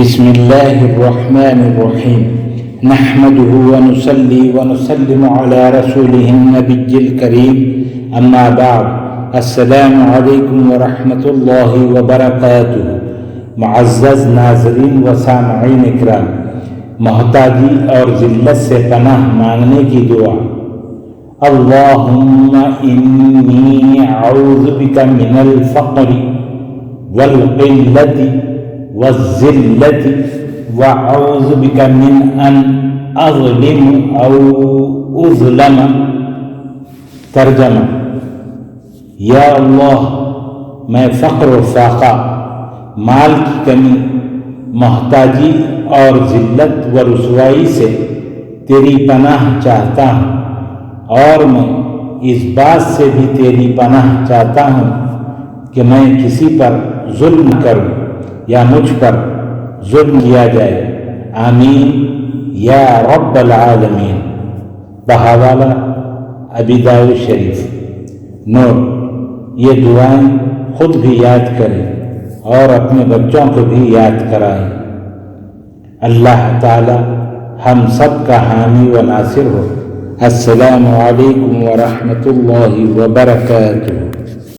بسم الله الرحمن الرحيم نحمده ونصلي ونسلم على رسوله النبي الكريم اما بعد السلام علیکم ورحمۃ اللہ وبرکاتہ۔ معزز ناظرین و سامعین اکرام، محتاجی اور ذلت سے پناہ مانگنے کی دعا۔ اللہم انی اعوذ بک من الفقر والقلۃ والذلة وأعوذ بك من أن أظلم أو أظلم۔ ترجمہ: یا اللہ، میں فقر و فاقہ، مال کی کمی، محتاجی اور ذلت و رسوائی سے تیری پناہ چاہتا ہوں، اور میں اس بات سے بھی تیری پناہ چاہتا ہوں کہ میں کسی پر ظلم کروں یا مجھ پر ظلم کیا جائے۔ آمین یا رب العالمین۔ بحوالہ ابی داؤد شریف۔ نوٹ: یہ دعائیں خود بھی یاد کریں اور اپنے بچوں کو بھی یاد کرائیں۔ اللہ تعالی ہم سب کا حامی و ناصر ہو۔ السلام علیکم ورحمۃ اللہ وبرکاتہ۔